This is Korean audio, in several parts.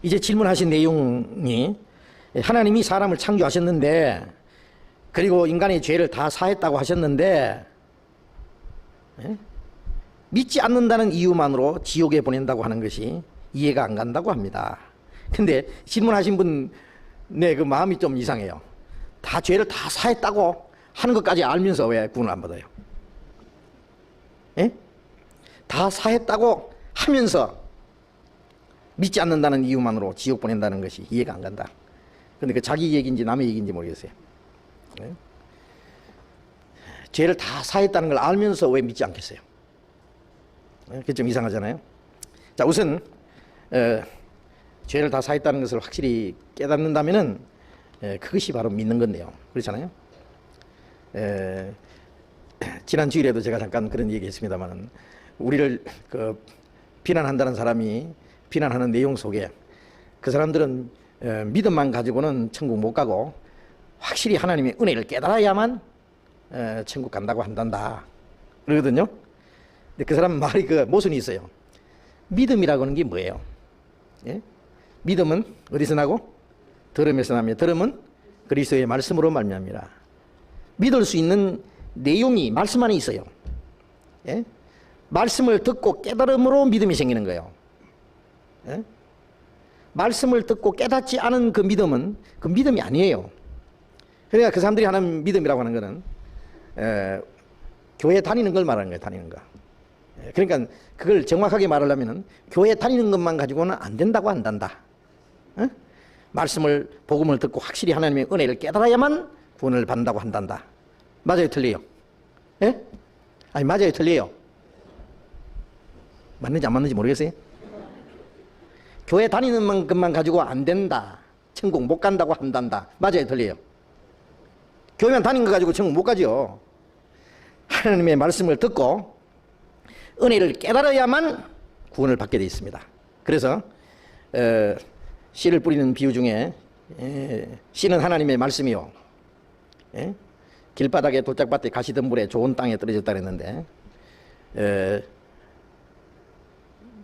이제 질문하신 내용이 하나님이 사람을 창조하셨는데 그리고 인간의 죄를 다 사했다고 하셨는데 믿지 않는다는 이유만으로 지옥에 보낸다고 하는 것이 이해가 안 간다고 합니다. 근데 질문하신 분의 그 마음이 좀 이상해요. 다 죄를 다 사했다고 하는 것까지 알면서 왜 구원을 안 받아요? 다 사했다고 하면서 믿지 않는다는 이유만으로 지옥 보낸다는 것이 이해가 안 간다. 근데 그 자기 얘기인지 남의 얘기인지 모르겠어요. 죄를 다 사했다는 걸 알면서 왜 믿지 않겠어요? 그게 좀 이상하잖아요. 자, 우선 죄를 다 사했다는 것을 확실히 깨닫는다면은 그것이 바로 믿는 건데요. 그렇잖아요. 지난 주일에도 제가 잠깐 그런 얘기했습니다만은 우리를 비난한다는 사람이 비난하는 내용 속에 그 사람들은 믿음만 가지고는 천국 못 가고 확실히 하나님의 은혜를 깨달아야만 천국 간다고 한단다 그러거든요. 근데 그 사람 말이 그 모순이 있어요. 믿음이라고 하는 게 뭐예요? 믿음은 어디서 나고? 들음에서 나며 들음은 그리스도의 말씀으로 말미암니라. 믿을 수 있는 내용이 말씀 안에 있어요. 말씀을 듣고 깨달음으로 믿음이 생기는 거예요. 말씀을 듣고 깨닫지 않은 그 믿음은 그 믿음이 아니에요. 그러니까 그 사람들이 하는 믿음이라고 하는 거는 교회 다니는 걸 말하는 거예요. 다니는 거. 그러니까 그걸 정확하게 말하려면 교회 다니는 것만 가지고는 안 된다고 한단다. 말씀을 복음을 듣고 확실히 하나님의 은혜를 깨달아야만 구원을 받는다고 한단다. 맞아요, 틀려요? 아니 맞아요, 틀려요? 맞는지 안 맞는지 모르겠어요? 교회 다니는 만큼만 가지고 안 된다. 천국 못 간다고 한단다. 맞아요, 틀려요? 교회만 다니는 거 가지고 천국 못 가죠. 하나님의 말씀을 듣고 은혜를 깨달아야만 구원을 받게 되어 있습니다. 그래서 씨를 뿌리는 비유 중에 씨는 하나님의 말씀이요, 길바닥에 돌짝밭에 가시덤불에 좋은 땅에 떨어졌다 그랬는데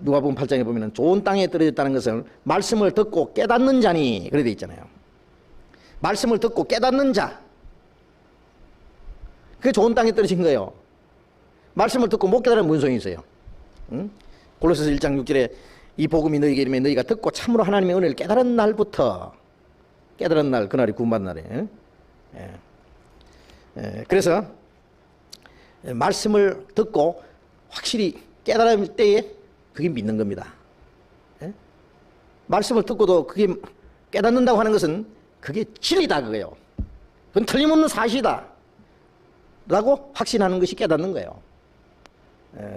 누가복음 8장에 보면 좋은 땅에 떨어졌다는 것은 말씀을 듣고 깨닫는 자니 그래 돼 있잖아요. 말씀을 듣고 깨닫는 자, 그게 좋은 땅에 떨어진 거예요. 말씀을 듣고 못 깨달으면 무슨 소용이 있어요? 골로새서 1장 6절에 이 복음이 너희에게 이르면 너희가 듣고 참으로 하나님의 은혜를 깨달은 날부터, 깨달은 날, 그날이 구원받는 날이에요. 그래서 말씀을 듣고 확실히 깨달을 때에 그게 믿는 겁니다. 말씀을 듣고도 그게 깨닫는다고 하는 것은 그게 진리다 그거예요. 그건 틀림없는 사실이다 라고 확신하는 것이 깨닫는 거예요.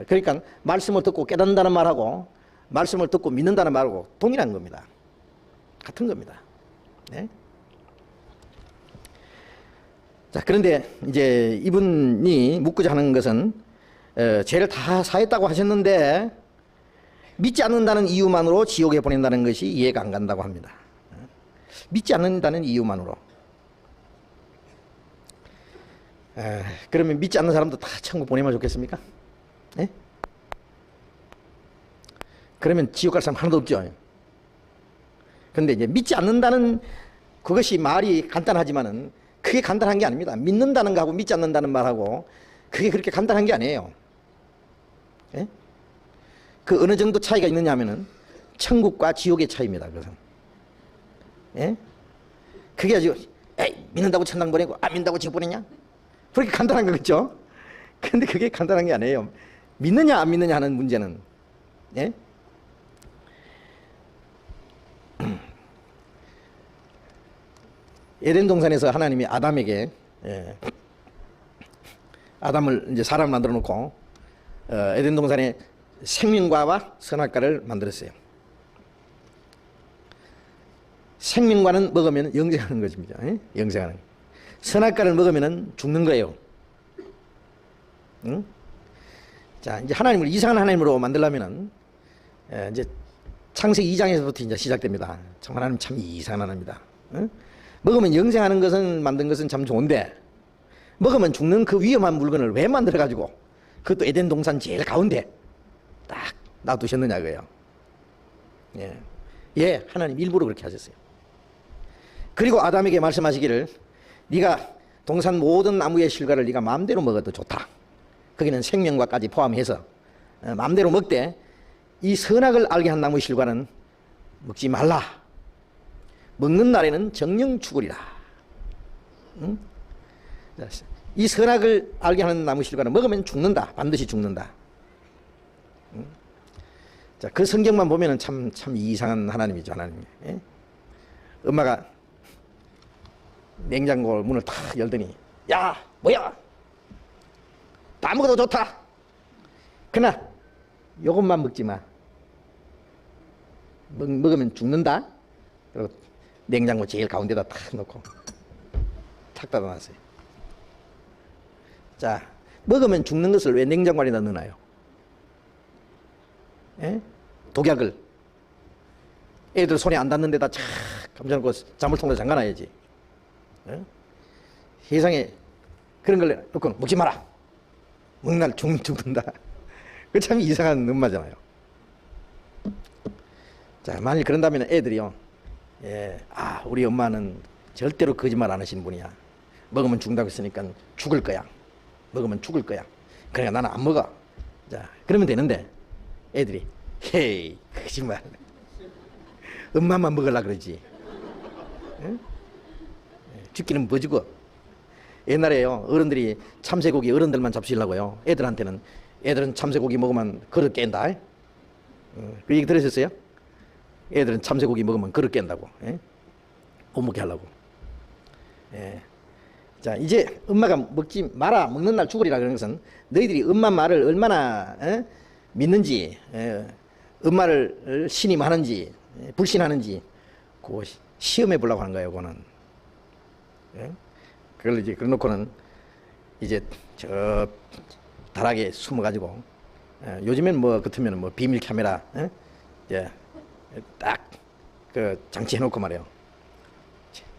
그러니까 말씀을 듣고 깨닫는다는 말하고 말씀을 듣고 믿는다는 말하고 동일한 겁니다. 같은 겁니다. 자, 그런데 이제 이분이 묻고자 하는 것은 죄를 다 사했다고 하셨는데 믿지 않는다는 이유만으로 지옥에 보낸다는 것이 이해가 안 간다고 합니다. 믿지 않는다는 이유만으로. 그러면 믿지 않는 사람도 다 천국 보내면 좋겠습니까? 그러면 지옥 갈 사람 하나도 없죠. 그런데 이제 믿지 않는다는 그것이 말이 간단하지만은 그게 간단한 게 아닙니다. 믿는다는 거하고 믿지 않는다는 말하고 그게 그렇게 간단한 게 아니에요. 그 어느 정도 차이가 있느냐 하면은 천국과 지옥의 차이입니다. 그것은. 그게 아주 에이, 믿는다고 천당 보내고 안 믿는다고 지옥 보내냐? 그렇게 간단한 거겠죠? 근데 그게 간단한 게 아니에요. 믿느냐 안 믿느냐 하는 문제는 에덴 동산에서 하나님이 아담에게 아담을 이제 사람을 만들어 놓고 에덴 동산에 생명과와 선악과를 만들었어요. 생명과는 먹으면 영생하는 것입니다. 영생하는. 선악과를 먹으면 죽는 거예요. 자, 이제 하나님을 이상한 하나님으로 만들려면은 이제 창세기 2장에서부터 이제 시작됩니다. 참 하나님 참 이상한 하나님이다. 먹으면 영생하는 것은 만든 것은 참 좋은데 먹으면 죽는 그 위험한 물건을 왜 만들어 가지고 그것도 에덴 동산 제일 가운데 딱 놔두셨느냐 그예요. 예, 하나님 일부러 그렇게 하셨어요. 그리고 아담에게 말씀하시기를 네가 동산 모든 나무의 실과를 네가 마음대로 먹어도 좋다. 거기는 생명과까지 포함해서 마음대로 먹되 이 선악을 알게 한 나무의 실과는 먹지 말라. 먹는 날에는 정령 죽으리라. 응? 이 선악을 알게 하는 나무 실과는 먹으면 죽는다. 반드시 죽는다. 응? 자, 그 성경만 보면은 참 이상한 하나님이죠, 하나님. 예? 엄마가 냉장고 문을 탁 열더니, 야, 뭐야? 다 먹어도 좋다. 그러나 요것만 먹지 마. 먹으면 죽는다. 그리고 냉장고 제일 가운데다 탁 놓고 탁 닫아놨어요. 자, 먹으면 죽는 것을 왜 냉장고 안에다 넣나요? 예? 독약을 애들 손에 안 닿는 데다 착 감춰놓고 자물통으로 잠가놔야지. 예? 세상에 그런 걸 놓고 먹지 마라. 먹는 날 죽는다. 그 참 이상한 엄마잖아요. 자, 만일 그런다면 애들이요, 예, 아, 우리 엄마는 절대로 거짓말 안 하시는 분이야. 먹으면 죽는다고 했으니까 죽을 거야. 먹으면 죽을 거야. 그러니까 나는 안 먹어. 자, 그러면 되는데 애들이 헤이, 거짓말. 엄마만 먹으려고 그러지. 응? 죽기는 뭐 죽어. 옛날에요, 어른들이 참새고기 어른들만 잡수려고요. 애들은 참새고기 먹으면 그릇 깬다. 그 얘기 들으셨어요? 애들은 참새고기 먹으면 그릇 깬다고. 예? 못 먹게 하려고. 예. 자, 이제 엄마가 먹지 마라, 먹는 날 죽으리라 그런 것은 너희들이 엄마 말을 얼마나 믿는지, 엄마를 신임하는지, 불신하는지 그거 시험해 보려고 하는 거예요, 그거는. 예? 그걸 이제 그래놓고는 이제 저 다락에 숨어가지고, 요즘엔 뭐 같으면 뭐 비밀 카메라, 이제 딱 그 장치해놓고 말이에요.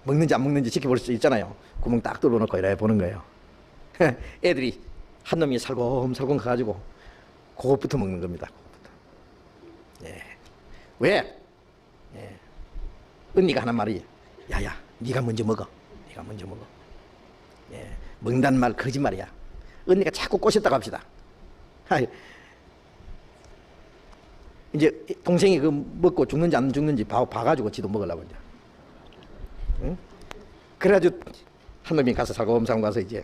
먹는지 안 먹는지 지켜볼 수 있잖아요. 구멍 딱 뚫어놓고 이래 보는 거예요. 애들이 한 놈이 살금살금 가가지고 그것부터 먹는 겁니다. 그것부터. 예. 왜? 예. 언니가 하는 말이, 야야, 네가 먼저 먹어. 네가 먼저 먹어. 예. 먹는다는 말 거짓말이야. 언니가 자꾸 꼬셨다고 합시다. 이제 동생이 그 먹고 죽는지 안 죽는지 봐가지고 지도 먹으려고 이제. 응? 그래가지고 한 놈이 가서 살금살금 가서 이제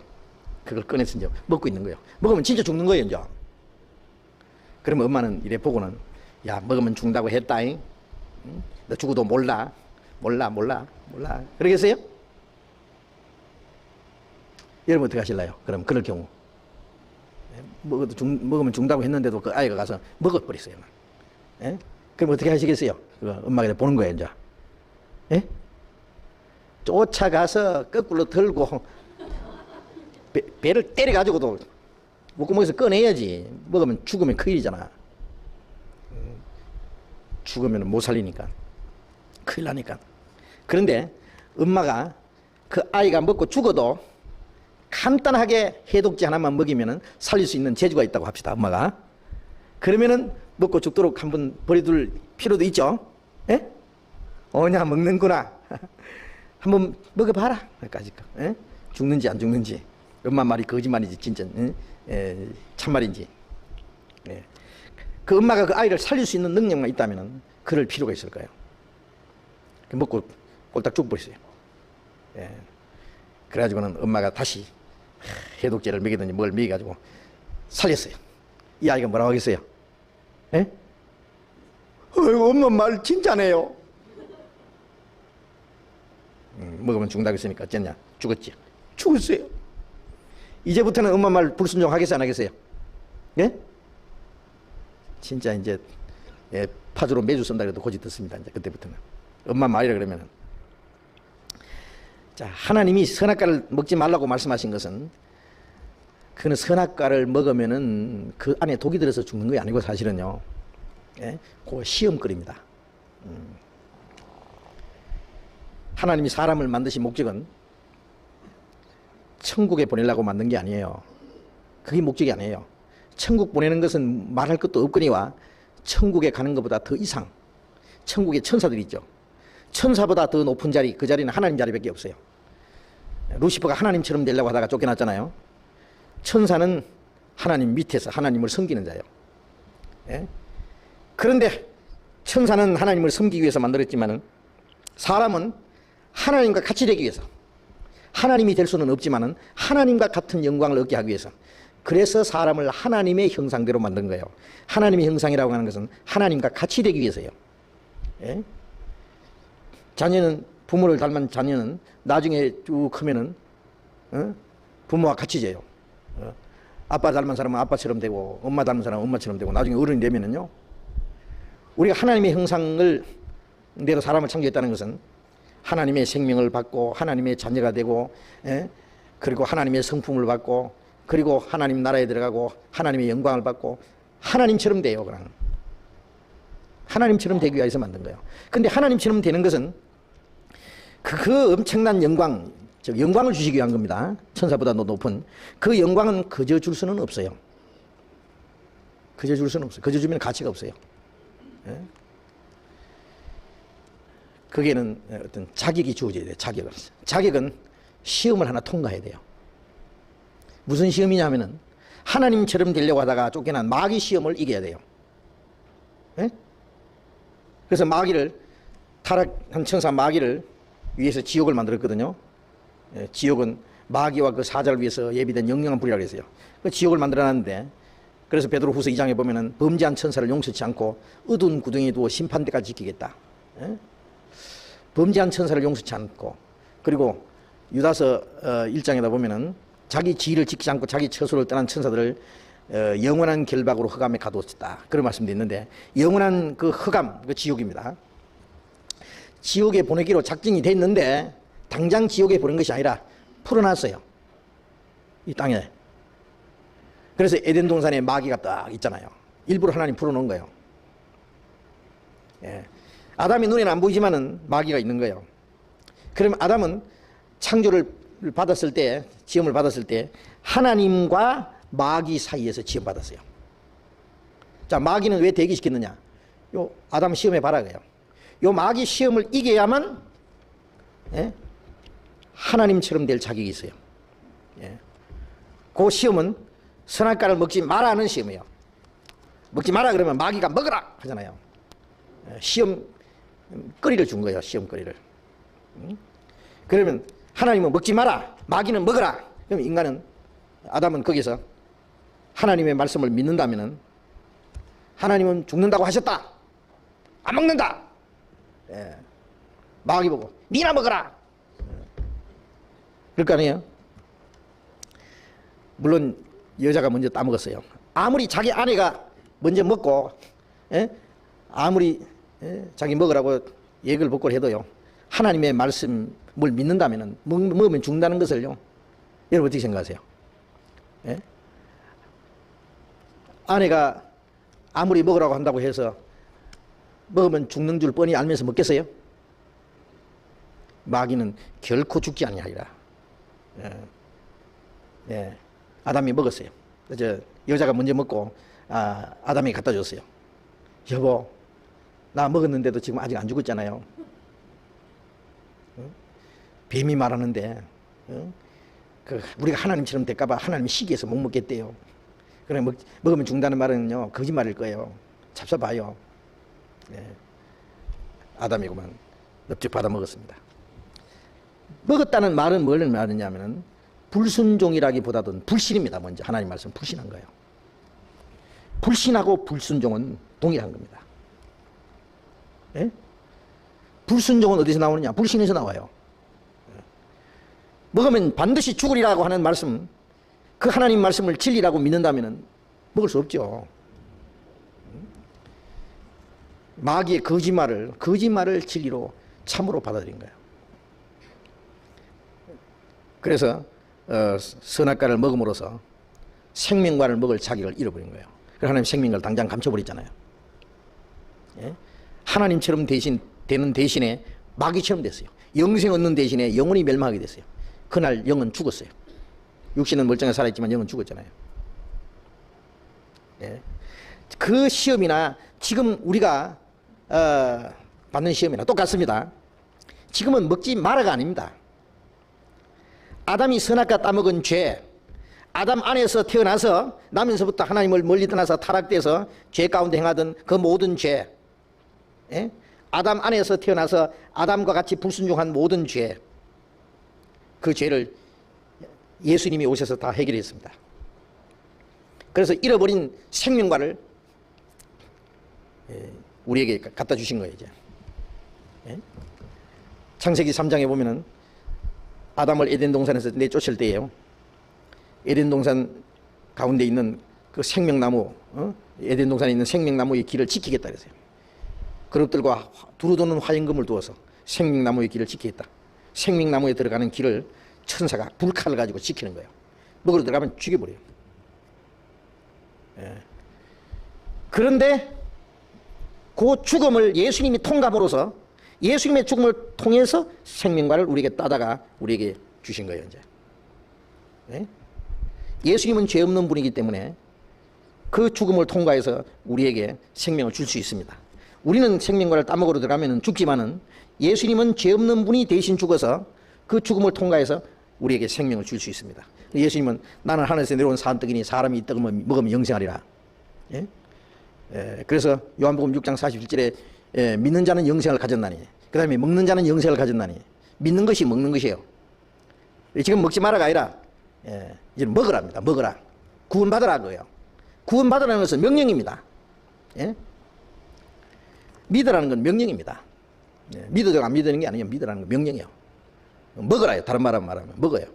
그걸 꺼내서 이제 먹고 있는 거예요. 먹으면 진짜 죽는 거예요, 이제. 그러면 엄마는 이래 보고는, 야, 먹으면 죽는다고 했다잉. 응? 너 죽어도 몰라. 그러겠어요? 여러분 어떻게 하실래요? 그럼 그럴 경우. 먹으면 죽는다고 했는데도 그 아이가 가서 먹어버렸어요. 예? 그럼 어떻게 하시겠어요? 엄마가 보는 거예요, 이제. 예? 쫓아가서 거꾸로 들고 배를 때려가지고도 목구멍에서 꺼내야지. 먹으면 죽으면 큰일이잖아. 죽으면 못 살리니까. 큰일 나니까. 그런데 엄마가 그 아이가 먹고 죽어도 간단하게 해독제 하나만 먹이면 살릴 수 있는 재주가 있다고 합시다, 엄마가. 그러면은 먹고 죽도록 한번 버려둘 필요도 있죠. 예? 오냐, 먹는구나. 한번 먹어봐라. 까지. 예? 죽는지 안 죽는지. 엄마 말이 거짓말인지 진짜 참말인지. 예. 그 엄마가 그 아이를 살릴 수 있는 능력만 있다면 그럴 필요가 있을 거예요. 먹고 꼴딱 죽어버렸어요. 예. 그래가지고는 엄마가 다시 해독제를 먹이든지 뭘 먹여가지고 살렸어요. 이 아이가 뭐라고 하겠어요? 예? 어이구, 엄마 말 진짜네요. 먹으면 죽는다고 했으니까 어쨌냐? 죽었지. 죽었어요. 이제부터는 엄마 말 불순종하겠어요, 안 하겠어요? 예? 진짜 이제 파주로 매주 쓴다 그래도 고집 듣습니다. 이제 그때부터는 엄마 말이라 그러면은. 자, 하나님이 선악과를 먹지 말라고 말씀하신 것은 그는 선악과를 먹으면은 그 안에 독이 들어서 죽는 게 아니고 사실은요, 예? 그 시험거리입니다. 하나님이 사람을 만드신 목적은 천국에 보내려고 만든 게 아니에요. 그게 목적이 아니에요. 천국 보내는 것은 말할 것도 없거니와 천국에 가는 것보다 더 이상 천국에 천사들이 있죠. 천사보다 더 높은 자리, 그 자리는 하나님 자리밖에 없어요. 루시퍼가 하나님처럼 되려고 하다가 쫓겨났잖아요. 천사는 하나님 밑에서 하나님을 섬기는 자예요. 예? 그런데 천사는 하나님을 섬기기 위해서 만들었지만 사람은 하나님과 같이 되기 위해서, 하나님이 될 수는 없지만 하나님과 같은 영광을 얻게 하기 위해서, 그래서 사람을 하나님의 형상대로 만든 거예요. 하나님의 형상이라고 하는 것은 하나님과 같이 되기 위해서예요. 예? 자녀는, 부모를 닮은 자녀는 나중에 쭉 크면은 부모와 같이 져요. 아빠 닮은 사람은 아빠처럼 되고, 엄마 닮은 사람은 엄마처럼 되고, 나중에 어른이 되면은요, 우리가 하나님의 형상을 대로 사람을 창조했다는 것은 하나님의 생명을 받고 하나님의 자녀가 되고, 예? 그리고 하나님의 성품을 받고, 그리고 하나님 나라에 들어가고 하나님의 영광을 받고 하나님처럼 돼요. 그냥 하나님처럼 되기 위해서 만든 거예요. 근데 하나님처럼 되는 것은 그 엄청난 영광, 즉 영광을 주시기 위한 겁니다. 천사보다 더 높은 그 영광은 거저 줄 수는 없어요. 거저 줄 수는 없어요. 거저 주면 가치가 없어요. 예? 거기에는 어떤 자격이 주어져야 돼요. 자격은 시험을 하나 통과해야 돼요. 무슨 시험이냐면은 하나님처럼 되려고 하다가 쫓겨난 마귀 시험을 이겨야 돼요. 예? 그래서 마귀를, 타락한 천사 마귀를 위해서 지옥을 만들었거든요. 예, 지옥은 마귀와 그 사자를 위해서 예비된 영영한 불이라고 했어요. 그 지옥을 만들어놨는데, 그래서 베드로후서 2장에 보면은 범죄한 천사를 용서치 않고 어두운 구덩이에 두어 심판대까지 지키겠다. 예? 범죄한 천사를 용서치 않고, 그리고 유다서 1장에다 보면은 자기 지위를 지키지 않고 자기 처소를 떠난 천사들을 영원한 결박으로 흑암에 가두었다. 그런 말씀도 있는데, 영원한 그 흑암, 그 지옥입니다. 지옥에 보내기로 작정이 됐는데 당장 지옥에 보낸 것이 아니라 풀어놨어요. 이 땅에. 그래서 에덴 동산에 마귀가 딱 있잖아요. 일부러 하나님 풀어놓은 거예요. 예. 아담이 눈에는 안 보이지만은 마귀가 있는 거예요. 그러면 아담은 창조를 받았을 때, 지음을 받았을 때 하나님과 마귀 사이에서 지음 받았어요. 자, 마귀는 왜 대기시켰느냐? 요 아담 시험해 봐라 그래요. 요 마귀 시험을 이겨야만, 예? 하나님처럼 될 자격이 있어요. 예. 그 시험은 선악과를 먹지 마라는 시험이에요. 먹지 마라 그러면 마귀가 먹으라 하잖아요. 예. 시험거리를 준 거예요. 시험거리를. 그러면 하나님은 먹지 마라, 마귀는 먹으라. 그럼 인간은, 아담은 거기서 하나님의 말씀을 믿는다면은, 하나님은 죽는다고 하셨다, 안 먹는다. 예. 마귀 보고 니나 먹어라. 그럴 거 아니에요. 물론 여자가 먼저 따먹었어요. 아무리 자기 아내가 먼저 먹고, 예? 아무리, 예? 자기 먹으라고 얘기를 벗고 해도요, 하나님의 말씀을 믿는다면 먹으면 죽는다는 것을요, 여러분 어떻게 생각하세요? 예? 아내가 아무리 먹으라고 한다고 해서 먹으면 죽는 줄 뻔히 알면서 먹겠어요? 마귀는 결코 죽지 아니하리라. 예. 예. 아담이 먹었어요. 여자가 먼저 먹고 아담이 갖다 줬어요. 여보, 나 먹었는데도 지금 아직 안 죽었잖아요. 뱀이 말하는데, 우리가 하나님처럼 될까봐 하나님이 시기해서 못 먹겠대요. 그래, 먹으면 죽는다는 말은요, 거짓말일 거예요. 잡숴봐요. 예. 아담이구만 넙죽 받아 먹었습니다. 먹었다는 말은 뭘 말하느냐면 불순종이라기보다도 불신입니다. 먼저 하나님 말씀 불신한 거예요. 불신하고 불순종은 동일한 겁니다. 예? 불순종은 어디서 나오느냐? 불신에서 나와요. 먹으면 반드시 죽으리라고 하는 말씀, 그 하나님 말씀을 진리라고 믿는다면 먹을 수 없죠. 마귀의 거짓말을 진리로 참으로 받아들인 거예요. 그래서 선악과를 먹음으로써 생명과를 먹을 자격을 잃어버린 거예요. 그래서 하나님 생명을 당장 감춰버렸잖아요. 예? 하나님처럼 되는 대신에 마귀처럼 됐어요. 영생 얻는 대신에 영혼이 멸망하게 됐어요. 그날 영은 죽었어요. 육신은 멀쩡하게 살아있지만 영은 죽었잖아요. 예. 그 시험이나 지금 우리가 받는 시험이나 똑같습니다. 지금은 먹지 마라가 아닙니다. 아담이 선악과 따먹은 죄, 아담 안에서 태어나서 나면서부터 하나님을 멀리 떠나서 타락돼서 죄 가운데 행하던 그 모든 죄, 예? 아담 안에서 태어나서 아담과 같이 불순종한 모든 죄, 그 죄를 예수님이 오셔서 다 해결했습니다. 그래서 잃어버린 생명과를 우리에게 갖다 주신 거예요. 이제 창세기 3장에 보면은 아담을 에덴 동산에서 내쫓을 때예요. 에덴 동산 가운데 있는 그 생명나무, 에덴 동산에 있는 생명나무의 길을 지키겠다 그랬어요. 그릇들과 두루도는 화염금을 두어서 생명나무의 길을 지키겠다. 생명나무에 들어가는 길을 천사가 불칼을 가지고 지키는 거예요. 먹으러 들어가면 죽여버려요. 그런데 그 죽음을 예수님이 통감으로써 예수님의 죽음을 통해서 생명과를 우리에게 따다가 우리에게 주신 거예요. 이제 예수님은 죄 없는 분이기 때문에 그 죽음을 통과해서 우리에게 생명을 줄 수 있습니다. 우리는 생명과를 따먹으러 들어가면 죽지만은 예수님은 죄 없는 분이 대신 죽어서 그 죽음을 통과해서 우리에게 생명을 줄 수 있습니다. 예수님은 나는 하늘에서 내려온 산떡이니 사람이 이 떡을 먹으면 영생하리라. 그래서 요한복음 6장 47절에 믿는 자는 영생을 가졌나니, 그 다음에 먹는 자는 영생을 가졌나니, 믿는 것이 먹는 것이에요. 지금 먹지 마라가 아니라 이제 먹으랍니다. 먹으라. 구원받으라 그거예요. 구원받으라는 것은 명령입니다. 믿으라는 건 명령입니다. 믿어도 안 믿는 게 아니에요. 믿으라는 건 명령이에요. 먹으라요. 다른 말하면 먹어요.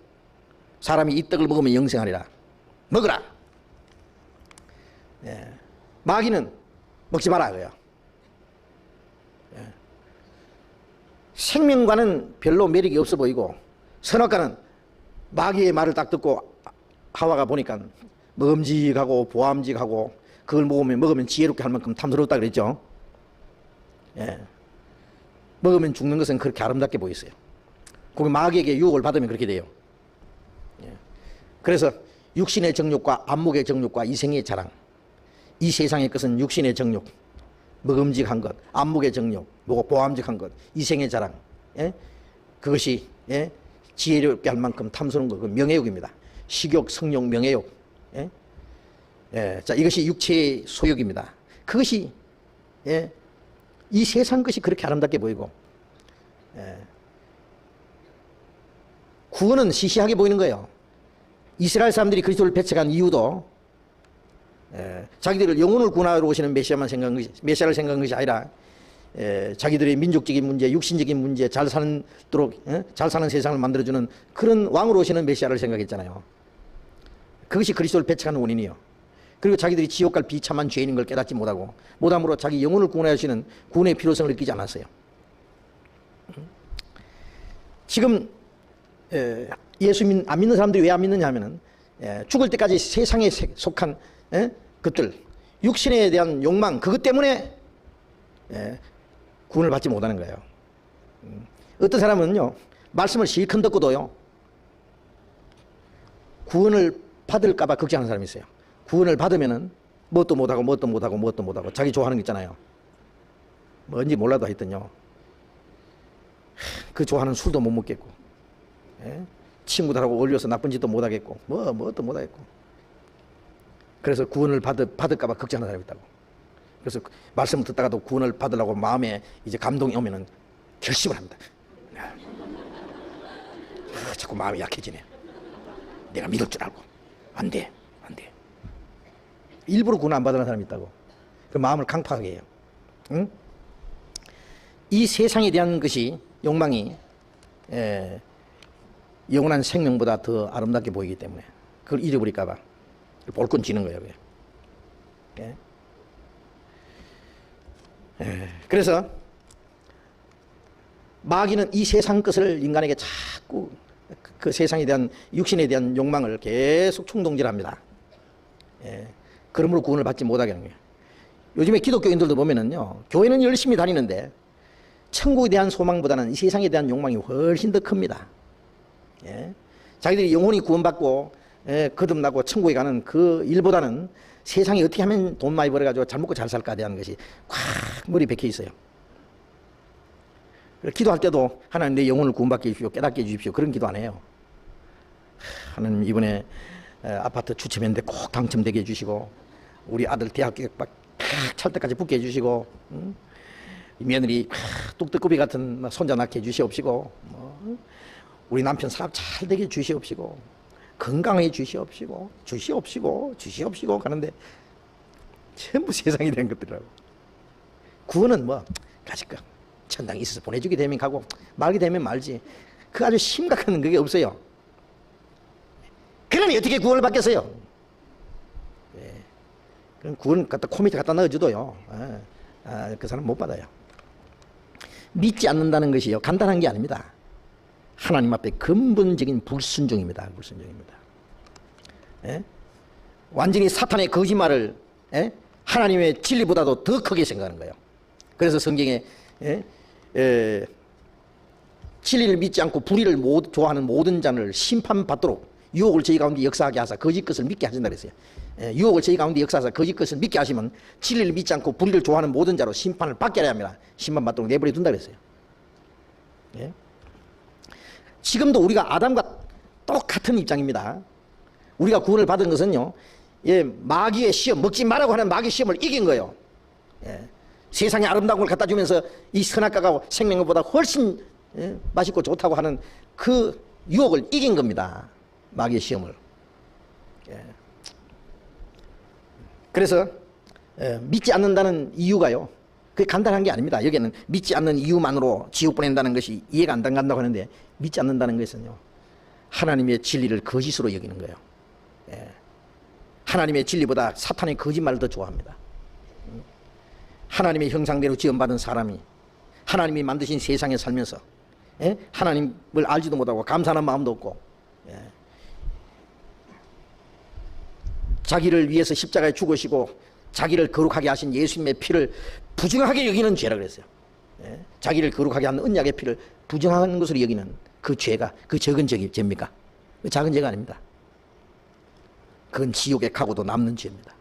사람이 이 떡을 먹으면 영생하리라. 먹으라. 마귀는 먹지 마라 그래요. 생명과는 별로 매력이 없어 보이고, 선악과는 마귀의 말을 딱 듣고 하와가 보니까 먹음직하고 보암직하고 그걸 먹으면 지혜롭게 할 만큼 탐스럽다 그랬죠. 먹으면 죽는 것은 그렇게 아름답게 보였어요. 거기 마귀에게 유혹을 받으면 그렇게 돼요. 그래서 육신의 정욕과 안목의 정욕과 이생의 자랑, 이 세상의 것은 육신의 정욕, 먹음직한 것, 안목의 정욕, 보암직한 것, 이생의 자랑, 그것이 지혜롭게 할 만큼 탐스러운 것, 그 명예욕입니다. 식욕, 성욕, 명예욕. 자, 이것이 육체의 소욕입니다. 그것이 이 세상 것이 그렇게 아름답게 보이고, 구원은 시시하게 보이는 거예요. 이스라엘 사람들이 그리스도를 배척한 이유도 자기들을 영혼을 구원하러 오시는 메시아를 생각한 것이 아니라 자기들의 민족적인 문제, 육신적인 문제, 잘 사는 세상을 만들어주는 그런 왕으로 오시는 메시아를 생각했잖아요. 그것이 그리스도를 배척하는 원인이에요. 그리고 자기들이 지옥 갈 비참한 죄인인 걸 깨닫지 못함으로 자기 영혼을 구원하시는 구원의 필요성을 느끼지 않았어요. 지금 예수 안 믿는 사람들이 왜 안 믿느냐 하면은 죽을 때까지 세상에 속한 것들, 육신에 대한 욕망, 그것 때문에 구원을 받지 못하는 거예요. 어떤 사람은요, 말씀을 실컷 듣고도요, 구원을 받을까봐 걱정하는 사람이 있어요. 구원을 받으면은 뭣도 못하고 자기 좋아하는 거 있잖아요. 뭔지 몰라도 하여튼요, 그 좋아하는 술도 못 먹겠고, 친구들하고 어울려서 나쁜 짓도 못하겠고, 뭣도 못하겠고. 그래서 구원을 받을까봐 걱정하는 사람이 있다고. 그래서 말씀을 듣다가도 구원을 받으려고 마음에 이제 감동이 오면은 결심을 합니다. 자꾸 마음이 약해지네. 내가 믿을 줄 알고. 안 돼. 일부러 구원 안 받으는 사람이 있다고. 그 마음을 강팍하게 해요. 응? 이 세상에 대한 것이, 욕망이 영원한 생명보다 더 아름답게 보이기 때문에 그걸 잃어버릴까봐 볼건 지는 거예요. 그래서 마귀는 이 세상 것을 인간에게 자꾸 그 세상에 대한, 육신에 대한 욕망을 계속 충동질합니다. 그러므로 구원을 받지 못하게 하는 거예요. 요즘에 기독교인들도 보면은요, 교회는 열심히 다니는데 천국에 대한 소망보다는 이 세상에 대한 욕망이 훨씬 더 큽니다. 자기들이 영혼이 구원받고 거듭나고 천국에 가는 그 일보다는 세상에 어떻게 하면 돈 많이 벌어가지고 잘 먹고 잘 살까 대한 것이 꽉 머리 박혀 있어요. 기도할 때도 하나님 내 영혼을 구원받게 해주십시오, 깨닫게 해주십시오, 그런 기도 안 해요. 하나님 이번에 아파트 추첨했는데 꼭 당첨되게 해주시고, 우리 아들 대학교 찰 때까지 붙게 해주시고, 며느리 뚝뚝구비 같은 손자 낳게 해주시옵시고, 우리 남편 사업 잘 되게 해주시옵시고, 건강해 주시옵시고, 주시옵시고 가는데 전부 세상이 된 것들이라고. 구원은 뭐 가실까, 천당에 있어서 보내주게 되면 가고 말게 되면 말지, 그 아주 심각한 그게 없어요. 그러니 어떻게 구원을 받겠어요? 그럼 구원 갖다 코미디 갖다 넣어줘도요, 그 사람 못 받아요. 믿지 않는다는 것이요, 간단한 게 아닙니다. 하나님 앞에 근본적인 불순종입니다. 불순종입니다. 완전히 사탄의 거짓말을 하나님의 진리보다도 더 크게 생각하는 거예요. 그래서 성경에 진리를 믿지 않고 불의를 좋아하는 모든 자를 심판받도록 유혹을 저희 가운데 역사하게 하사 거짓 것을 믿게 하신다 그랬어요. 유혹을 저희 가운데 역사하사 거짓 것을 믿게 하시면 진리를 믿지 않고 불의를 좋아하는 모든 자로 심판을 받게 하려 합니다. 심판받도록 내버려 둔다 그랬어요. 지금도 우리가 아담과 똑같은 입장입니다. 우리가 구원을 받은 것은요, 마귀의 시험, 먹지 말라고 하는 마귀의 시험을 이긴 거예요. 세상에 아름다운 걸 갖다 주면서 이 선악과가 생명보다 훨씬 맛있고 좋다고 하는 그 유혹을 이긴 겁니다. 마귀의 시험을. 그래서 믿지 않는다는 이유가요, 그게 간단한 게 아닙니다. 여기에는 믿지 않는 이유만으로 지옥 보낸다는 것이 이해가 안 간다고 하는데, 믿지 않는다는 것은요, 하나님의 진리를 거짓으로 여기는 거예요. 하나님의 진리보다 사탄의 거짓말을 더 좋아합니다. 하나님의 형상대로 지음받은 사람이 하나님이 만드신 세상에 살면서 하나님을 알지도 못하고 감사하는 마음도 없고, 자기를 위해서 십자가에 죽으시고 자기를 거룩하게 하신 예수님의 피를 부정하게 여기는 죄라 그랬어요. 자기를 거룩하게 하는 언약의 피를 부정하는 것으로 여기는 그 죄가, 그 적은 죄입니까? 작은 죄가 아닙니다. 그건 지옥에 가고도 남는 죄입니다.